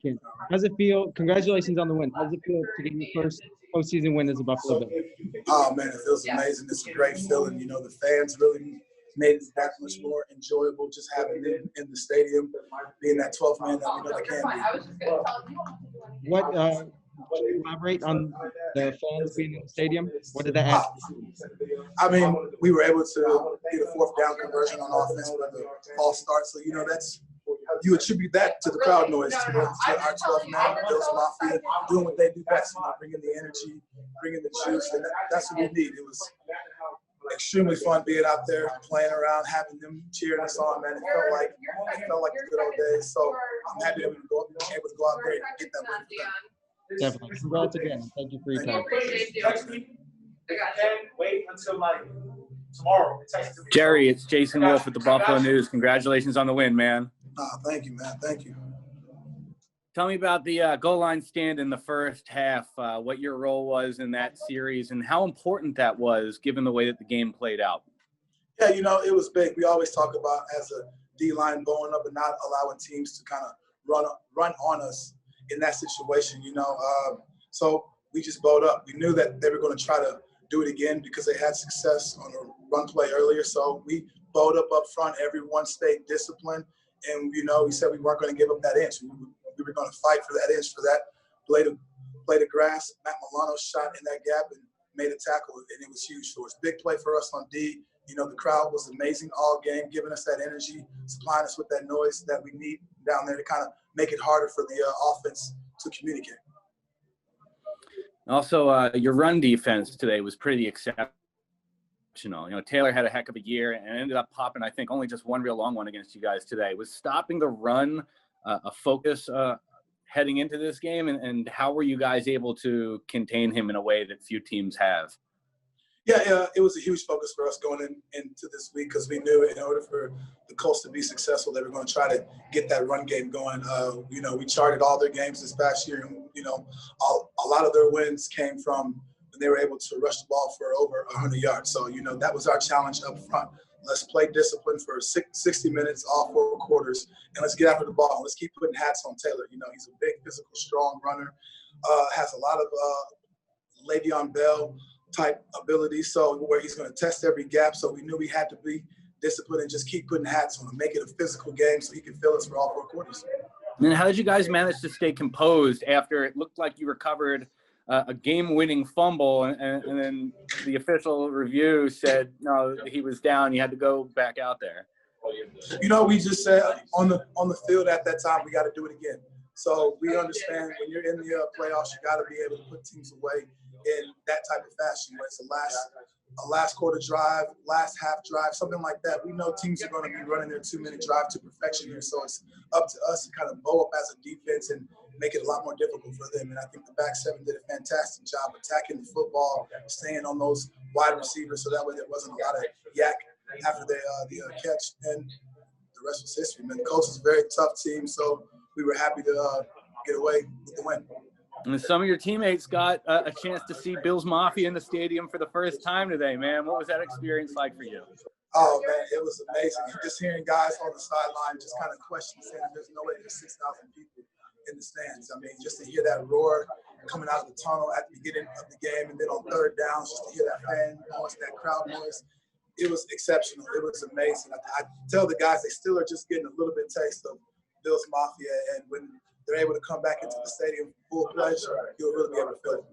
Kid. How's it feel? Congratulations on the win. How's it feel to get your first postseason win as a Buffalo Bill? Oh man, it feels amazing. It's a great feeling. You know, the fans really made it that much more enjoyable just having them in the stadium, being that 12th man that we know they can be. What can you elaborate on the fans being in the stadium? What did that add? I mean, we were able to get a fourth down conversion on offense with the false start. So, you know, you attribute that to the crowd noise, to our 12th man, Bills Mafia, doing what they do best, bringing the energy, bringing the juice, and that's what we need. It was extremely fun being out there, playing around, having them cheering us on, man. It felt like the good old days. So I'm happy that we were able to go out there and get that win for them. Definitely. Congrats again. Thank you for your time. Wait until tomorrow. Jerry, it's Jason Wolf with the Buffalo News. Congratulations on the win, man. Thank you, man. Thank you. Tell me about the goal line stand in the first half, what your role was in that series, and how important that was given the way that the game played out. Yeah, you know, it was big. We always talk about as a D-line going up and not allowing teams to kind of run on us in that situation, you know. So we just bowed up. We knew that they were going to try to do it again because they had success on a run play earlier. So we bowed up front. Everyone stayed disciplined. And, you know, we said we weren't going to give up that inch. We were going to fight for that inch, for that blade of grass. Matt Milano shot in that gap and made a tackle, and it was huge for us. Big play for us on D. You know, the crowd was amazing all game, giving us that energy, supplying us with that noise that we need down there to kind of make it harder for the offense to communicate. Also, your run defense today was pretty exceptional. You know, Taylor had a heck of a year and ended up popping, I think, only just one real long one against you guys today. Was stopping the run a focus heading into this game, and how were you guys able to contain him in a way that few teams have? Yeah, it was a huge focus for us going into this week because we knew in order for the Colts to be successful, they were going to try to get that run game going. You know, we charted all their games this past year, and, you know, a lot of their wins came from when they were able to rush the ball for over 100 yards. So, you know, that was our challenge up front. Let's play discipline for 60 minutes, all 4 quarters, and let's get after the ball. Let's keep putting hats on Taylor. You know, he's a big, physical, strong runner, has a lot of Le'Veon Bell type ability, so where he's going to test every gap. So we knew we had to be disciplined and just keep putting hats on him, make it a physical game so he can fill us for all 4 quarters. And then how did you guys manage to stay composed after it looked like you recovered a game-winning fumble, and then the official review said, no, he was down, you had to go back out there? You know, we just said on the field at that time, we got to do it again. So we understand when you're in the playoffs, you got to be able to put teams away in that type of fashion, where it's a last quarter drive, last half drive, something like that. We know teams are going to be running their 2-minute drive to perfection here, so it's up to us to kind of bow up as a defense and make it a lot more difficult for them. And I think the back seven did a fantastic job attacking the football, staying on those wide receivers, so that way there wasn't a lot of yak after the catch, and the rest was history. Man, the Colts is a very tough team, so we were happy to get away with the win. And some of your teammates got a chance to see Bills Mafia in the stadium for the first time today, man. What was that experience like for you? Oh, man, it was amazing. Just hearing guys on the sideline just kind of question, saying there's no way there's 6,000 people in the stands. I mean, just to hear that roar coming out of the tunnel at the beginning of the game, and then on third downs, just to hear that fan noise, that crowd noise, it was exceptional. It was amazing. I tell the guys they still are just getting a little bit taste of Bills Mafia, and when they're able to come back into the stadium full-fledged, you'll really be able to feel it.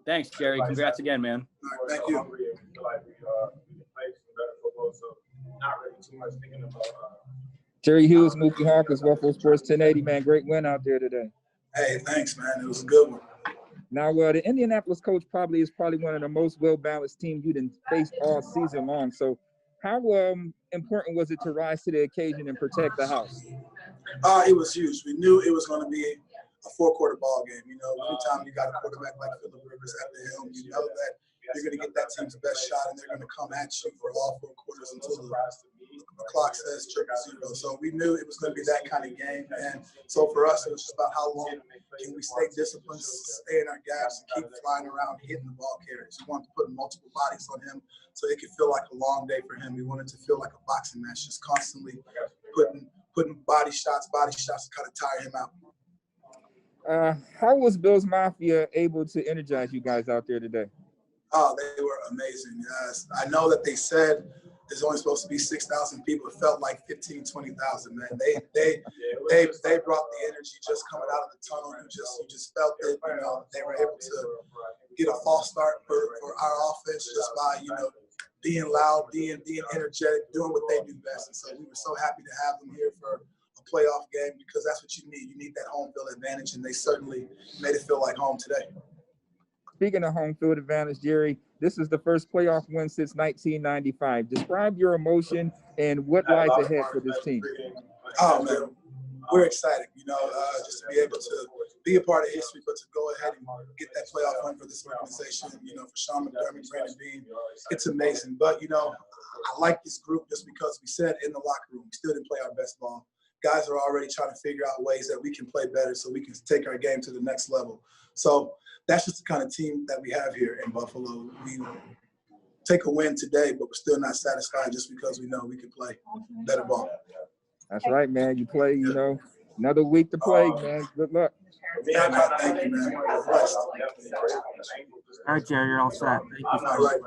Thanks, Jerry. Congrats again, man. All right, thank you. Jerry Hughes, Mookie Hawkins, Buffalo Sports 1080, man. Great win out there today. Hey, thanks, man. It was a good one. Now, the Indianapolis Colts is probably one of the most well-balanced teams you done faced all season long. So how important was it to rise to the occasion and protect the house? It was huge. We knew it was going to be a 4-quarter ball game. You know, anytime you got a quarterback like Phillip Rivers at the helm, you know that you're going to get that team's best shot, and they're going to come at you for all 4 quarters until the clock says 0-0. So we knew it was going to be that kind of game. And so for us, it was just about how long can we stay disciplined, stay in our gaps, and keep flying around, hitting the ball carriers. We wanted to put multiple bodies on him so it could feel like a long day for him. We wanted to feel like a boxing match, just constantly putting body shots to kind of tire him out. How was Bills Mafia able to energize you guys out there today? Oh, they were amazing. Yes. I know that they said there's only supposed to be 6,000 people. It felt like 15, 20,000, man. They brought the energy just coming out of the tunnel. You just felt it. You know, they were able to get a false start for our offense just by, you know, being loud, being energetic, doing what they do best. And so we were so happy to have them here for a playoff game because that's what you need. You need that home field advantage, and they certainly made it feel like home today. Speaking of home field advantage, Jerry, this is the first playoff win since 1995. Describe your emotion and what lies ahead for this team. Oh, man, we're excited, you know, just to be able to be a part of history, but to go ahead and get that playoff win for this organization, you know, for Sean McDermott, Brandon Beane, it's amazing. But, you know, I like this group just because we said in the locker room, we still didn't play our best ball. Guys are already trying to figure out ways that we can play better so we can take our game to the next level. So that's just the kind of team that we have here in Buffalo. We take a win today, but we're still not satisfied just because we know we can play better ball. That's right, man. You play, you know, another week to play, man. Good luck. Yeah, man. Thank you, man. We're blessed. All right, Jerry, you're all set. Thank you. All right.